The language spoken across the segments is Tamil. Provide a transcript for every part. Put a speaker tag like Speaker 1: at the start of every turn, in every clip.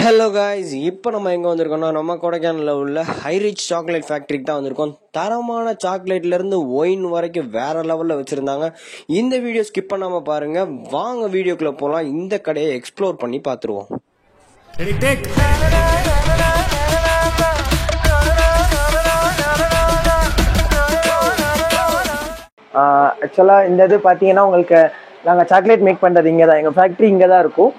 Speaker 1: ஹலோ காய்ஸ், இப்போ நம்ம எங்கே வந்திருக்கோம்னா நம்ம கொடைக்கானலில் உள்ள ஹைரிச் சாக்லேட் ஃபேக்ட்ரிக்கு தான் வந்திருக்கோம். தரமான சாக்லேட்லேருந்து ஒயின் வரைக்கும் வேற லெவலில் வச்சுருந்தாங்க. இந்த வீடியோ ஸ்கிப் பண்ணாமல் பாருங்கள். வாங்க வீடியோக்குள்ளே போகலாம். இந்த கடையை எக்ஸ்ப்ளோர் பண்ணி பார்த்துருவோம்.
Speaker 2: ஆக்சுவலாக இந்த இது பார்த்தீங்கன்னா உங்களுக்கு நாங்கள் சாக்லேட் மேக் பண்ணுறது இங்கே தான், எங்கள் ஃபேக்ட்ரி இங்கே தான் இருக்கும்.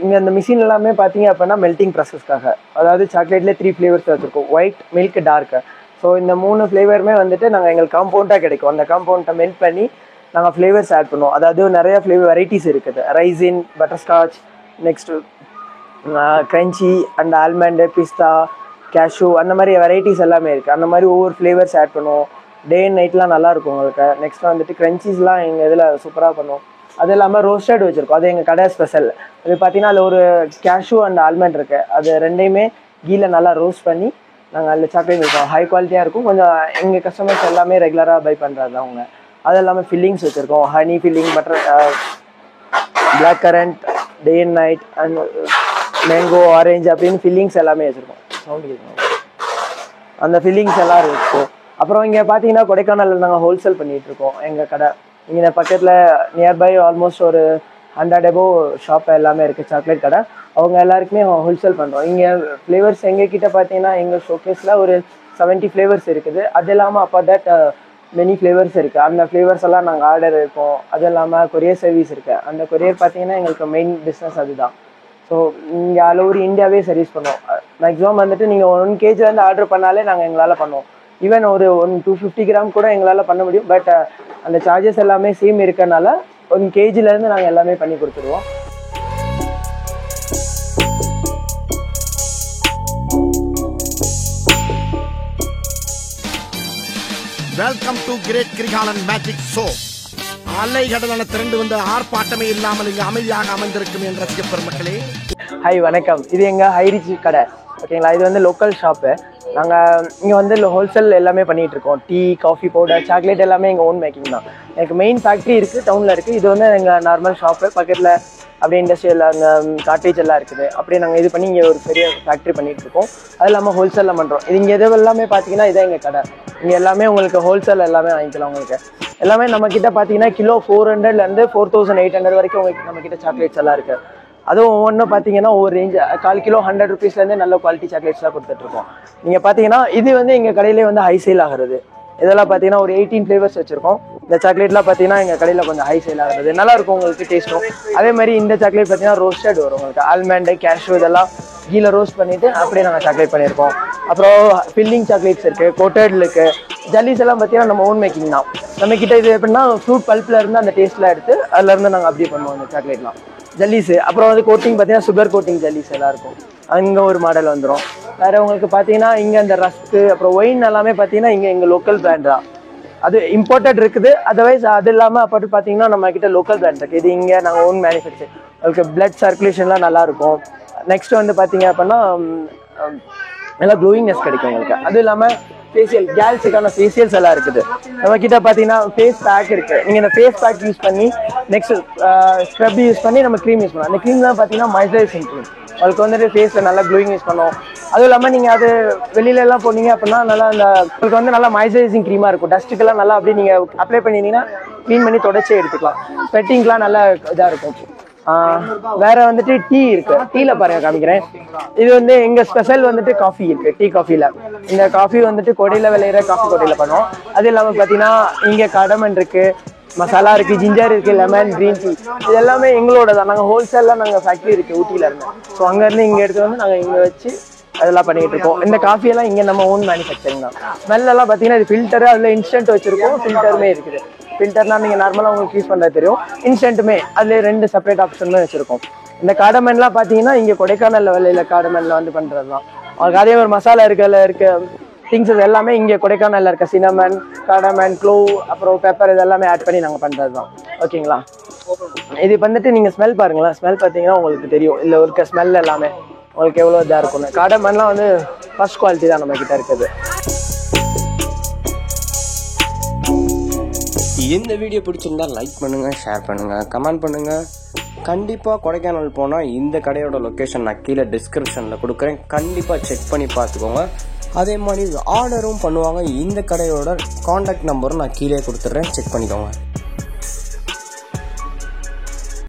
Speaker 2: இங்கே இந்த மிஷின் எல்லாமே பார்த்தீங்க அப்படின்னா மெல்ட்டிங் ப்ராசஸ்க்காக, அதாவது சாக்லேட்லேயே 3 ஃப்ளேவர்ஸ் வச்சுருக்கோம், ஒயிட், மில்க், டார்க்கு. ஸோ இந்த 3 ஃப்ளேவருமே வந்துட்டு நாங்கள் எங்களுக்கு காம்பவுண்டாக கிடைக்கும். அந்த காம்பவுண்டை மெல்ட் பண்ணி நாங்கள் ஃப்ளேவர்ஸ் ஆட் பண்ணுவோம். அதாவது நிறையா ஃப்ளேவர் வெரைட்டிஸ் இருக்குது. Raisin, butterscotch, next crunchy and almond, பிஸ்தா, கேஷ்யூ, அந்த மாதிரி வெரைட்டிஸ் எல்லாமே இருக்குது. அந்த மாதிரி ஒவ்வொரு ஃப்ளேவர்ஸ் ஆட் பண்ணுவோம். டே அண்ட் நைட்லாம் நல்லாயிருக்கும் உங்களுக்கு. நெக்ஸ்ட் வந்துட்டு க்ரன்ச்சீஸ்லாம் எங்கள் இதில் சூப்பராக பண்ணுவோம். அது இல்லாமல் ரோஸ்டட் வச்சுருக்கோம், அது எங்கள் கடை ஸ்பெஷல். அது பார்த்தீங்கன்னா அதில் ஒரு கேஷ்யூ அண்ட் ஆல்மண்ட் இருக்குது. அது ரெண்டையுமே கீழே நல்லா ரோஸ்ட் பண்ணி நாங்கள் அதில் சாக்லேட் வைப்போம். ஹை குவாலிட்டியாக இருக்கும். கொஞ்சம் எங்கள் கஸ்டமர்ஸ் எல்லாமே ரெகுலராக பை பண்ணுறது அவங்க. அது இல்லாமல் ஃபில்லிங்ஸ் வச்சுருக்கோம். Honey filling, butter, black currant, day and night and mango, orange அப்படின்னு ஃபில்லிங்ஸ் எல்லாமே வச்சுருக்கோம். சவுண்ட் கேட்கணும். அந்த ஃபில்லிங்ஸ் எல்லாம் இருக்கும். அப்புறம் இங்கே பார்த்தீங்கன்னா கொடைக்கானலில் நாங்கள் ஹோல்சேல் பண்ணிகிட்ருக்கோம். எங்கள் கடை இங்கே பக்கத்தில் நியர்பை ஆல்மோஸ்ட் ஒரு 100 above ஷாப் எல்லாமே இருக்குது, சாக்லேட் கடை. அவங்க எல்லாருக்குமே ஹோல்சேல் பண்ணுறோம். இங்கே ஃப்ளேவர்ஸ் எங்ககிட்ட பார்த்தீங்கன்னா எங்கள் ஷோகேஸில் ஒரு 70 ஃப்ளேவர்ஸ் இருக்குது. அது இல்லாமல் அப்போ தட் மெனி ஃப்ளேவர்ஸ் இருக்குது. அந்த ஃப்ளேவர்ஸ் எல்லாம் நாங்கள் ஆர்டர் இருக்கோம். அது இல்லாமல் கொரியர் சர்வீஸ் இருக்குது. அந்த கொரியர் பார்த்தீங்கன்னா எங்களுக்கு மெயின் பிஸ்னஸ் அதுதான். ஸோ இங்கே ஆல் ஓவர் இந்தியாவே சர்வீஸ் பண்ணுவோம். மேக்ஸிமம் வந்துட்டு நீங்கள் 1 kg வந்து ஆர்டர் பண்ணாலே நாங்கள் எங்களால் பண்ணுவோம். ஈவன் ஒரு 250 கிராம் கூட எங்களால் பண்ண முடியும். பட் அந்த சார்ஜஸ் எல்லாமே சேம் இருக்கனால 1 kgலேருந்து நாங்கள் எல்லாமே பண்ணி கொடுத்துருவோம்.
Speaker 3: Welcome to great Kirikalan magic show. அலைகடலான திரண்டு வந்து ஆர்ப்பாட்டமே இல்லாமல் இங்கு அமைதியாக அமைந்திருக்கும் என் ரசிக பெருமக்களே.
Speaker 2: ஹாய், வணக்கம். இது எங்கள் ஹைரிச் கடை, ஓகேங்களா. இது வந்து லோக்கல் ஷாப்பு. நாங்கள் இங்கே வந்து ஹோல்சேல் எல்லாமே பண்ணிகிட்ருக்கோம். டீ, காஃபி பவுடர், சாக்லேட் எல்லாமே எங்கள் ஓன் மேக்கிங் தான். எனக்கு மெயின் ஃபேக்ட்ரி இருக்குது, டவுனில் இருக்குது. இது வந்து எங்கள் நார்மல் ஷாப்பு. பக்கத்தில் அப்படியே இண்டஸ்ட்ரியல் அங்கே காட்டேஜ் எல்லாம் இருக்குது. அப்படியே நாங்கள் இது பண்ணி இங்கே ஒரு பெரிய ஃபேக்ட்ரி பண்ணிகிட்ருக்கோம். அது இல்லாமல் ஹோல்சேலில் பண்ணுறோம். இது இங்கே எது எல்லாமே பார்த்தீங்கன்னா இதான் எங்கள் கடை. இங்கே எல்லாமே உங்களுக்கு ஹோல்சேல் எல்லாமே வாங்கிக்கலாம். உங்களுக்கு எல்லாமே நம்மக்கிட்ட பார்த்தீங்கன்னா கிலோ 400லேருந்து 4800 வரைக்கும் உங்களுக்கு நம்மக்கிட்ட சாக்லேட்ஸ் எல்லாம் இருக்குது. அதுவும் ஒவ்வொன்றும் பார்த்தீங்கன்னா ஒவ்வொரு ரேஞ்ச், 1/4 கிலோ 100 rupeesலேருந்து நல்ல குவாலிட்டி சாக்லேட்ஸ்லாம் கொடுத்துட்ருக்கோம். நீங்கள் பார்த்தீங்கன்னா இது வந்து எங்கள் கடையிலே வந்து ஹை சேல் ஆகிறது. இதெல்லாம் பார்த்தீங்கன்னா ஒரு 18 ஃப்ளேவர்ஸ் வச்சுருக்கோம். இந்த சாக்லேட்லாம் பார்த்தீங்கன்னா எங்கள் கடையில் கொஞ்சம் ஹை சேல் ஆகிறது. நல்லாயிருக்கும் உங்களுக்கு டேஸ்ட்டும். அதே மாதிரி இந்த சாக்லேட் பார்த்தீங்கன்னா ரோஸ்டட் வரும் உங்களுக்கு. ஆல்மண்டு, கேஷ்யூ இதெல்லாம் கீழே ரோஸ்ட் பண்ணிவிட்டு அப்படியே நாங்கள் சாக்லேட் பண்ணியிருக்கோம். அப்புறம் ஃபில்லிங் சாக்லேட்ஸ் இருக்குது, கோட்டட் இருக்குது. ஜல்லிஸ் எல்லாம் பார்த்தீங்கன்னா நம்ம ஓன் மேக்கிங் தான். நம்மக்கிட்ட இது எப்படின்னா ஃப்ரூட் பல்ப்பில் இருந்து அந்த டேஸ்ட்லாம் எடுத்து அதுலேருந்து நாங்கள் அப்படியே பண்ணுவோம் இந்த சாக்லேட்லாம். ஜல்லிஸு அப்புறம் வந்து கோட்டிங் பார்த்தீங்கன்னா சுகர் கோட்டிங் ஜல்லிஸ் எல்லாம் இருக்கும். அங்கே ஒரு மாடல் வந்துடும். வேறு உங்களுக்கு பார்த்தீங்கன்னா இங்கே அந்த ரஸ்க்கு அப்புறம் ஒயின் எல்லாமே பார்த்தீங்கன்னா இங்கே எங்கள் லோக்கல் பிராண்ட் தான். அது இம்போர்ட்டட் இருக்குது. அதர்வைஸ் அது இல்லாமல் அப்படி பார்த்தீங்கன்னா நம்மக்கிட்ட லோக்கல் பிராண்ட் இருக்குது. இது இங்கே நாங்கள் ஓன் மேனுஃபேக்சர். உங்களுக்கு பிளட் சர்க்குலேஷன்லாம் நல்லாயிருக்கும். நெக்ஸ்ட் வந்து பார்த்தீங்க அப்படின்னா நல்லா க்ளோயிங்னஸ் கிடைக்கும் உங்களுக்கு. அது இல்லாமல் ஃபேஷியல், கேர்ள்ஸுக்கான ஃபேஷியல்ஸ் எல்லாம் இருக்குது நம்மக்கிட்ட. பார்த்தீங்கன்னா ஃபேஸ் பேக் இருக்குது. நீங்கள் இந்த ஃபேஸ் பேக் யூஸ் பண்ணி நெக்ஸ்ட் ஸ்க்ரப் யூஸ் பண்ணி நம்ம க்ரீம் யூஸ் பண்ணலாம். அந்த க்ரீம்லாம் பார்த்தீங்கன்னா மாய்ஸ்சரைசிங் க்ரீம். உங்களுக்கு வந்துட்டு ஃபேஸில் நல்லா க்ளோயிங் யூஸ் பண்ணுவோம். அதுவும் இல்லாமல் நீங்கள் அது வெளியிலலாம் போனீங்க அப்படின்னா நல்லா அந்த உங்களுக்கு வந்து நல்லா மாய்ஸ்சரைசிங் க்ரீமாக இருக்கும். டஸ்ட்டுக்கெல்லாம் நல்லா அப்படியே நீங்கள் அப்ளை பண்ணிட்டீங்கன்னா க்ளீன் பண்ணி தொடச்சே எடுத்துக்கலாம். ஸ்வெட்டிங்லாம் நல்லா இதாக இருக்கும். வேற வந்துட்டு டீ இருக்கு. டீல பாருங்க காமிக்கிறேன். இது வந்து எங்க ஸ்பெஷல் வந்துட்டு காஃபி இருக்கு. டீ காஃபில இந்த காஃபி வந்துட்டு கொடையில விளையிற காஃபி கொடையில பண்ணுவோம். அது இல்லாம பாத்தீங்கன்னா இங்க கடமன் இருக்கு, மசாலா இருக்கு, ஜிஞ்சர் இருக்கு, லெமன், கிரீன் டீ. இது எல்லாமே எங்களோட தான். நாங்கள் ஹோல்சேலில் நாங்கள் ஃபேக்ட்ரி இருக்குது ஊட்டியில் இருந்து. ஸோ அங்கேருந்து இங்கே எடுத்து வந்து நாங்கள் இங்கே வச்சு அதெல்லாம் பண்ணிகிட்டு இருக்கோம். இந்த காஃபியெல்லாம் இங்கே நம்ம ஓன் மேனுஃபேக்சரிங் தான். ஸ்மெல்லாம் பார்த்தீங்கன்னா இது ஃபில்டரு, அதில் இன்ஸ்டன்ட் வச்சுருக்கோம், ஃபில்டருமே இருக்குது. ஃபில்டர்னா நீங்கள் நார்மலாக உங்களுக்கு யூஸ் பண்ணுறது தெரியும். இன்ஸ்டன்ட்டுமே அதில் 2 செப்பரேட் ஆப்ஷனுமே வச்சுருக்கோம். இந்த காடமன்லாம் பார்த்தீங்கன்னா இங்கே கொடைக்கானல் லெவலில் காடமனில் வந்து பண்ணுறது தான். அவங்களுக்கு அதே மாதிரி மசாலா இருக்க திங்ஸஸ் எல்லாமே இங்கே கொடைக்கானலில் இருக்க சினமன், காடமன், க்ளோவ், அப்புறம் பெப்பர் இதெல்லாமே ஆட் பண்ணி நாங்கள் பண்ணுறது தான். ஓகேங்களா. இது வந்துட்டு நீங்கள் ஸ்மெல் பாருங்களேன். ஸ்மெல் பார்த்தீங்கன்னா உங்களுக்கு தெரியும். இல்லை இருக்க ஸ்மெல் எல்லாமே உங்களுக்கு எவ்வளோ இதாக இருக்கும்னு. காடமன்லாம் வந்து ஃபர்ஸ்ட் குவாலிட்டி தான் நம்மக்கிட்ட இருக்குது.
Speaker 1: இந்த வீடியோ பிடிச்சிருந்தா லைக் பண்ணுங்கள், ஷேர் பண்ணுங்கள், கமெண்ட் பண்ணுங்கள். கண்டிப்பாக கொடைக்கானல் போனால் இந்த கடையோட லொக்கேஷன் நான் கீழே டிஸ்கிரிப்ஷனில் கொடுக்குறேன். கண்டிப்பாக செக் பண்ணி பார்த்துக்கோங்க. அதே மாதிரி ஆர்டரும் பண்ணுவாங்க. இந்த கடையோட காண்டாக்ட் நம்பரும் நான் கீழே கொடுத்துட்றேன், செக் பண்ணிக்கோங்க.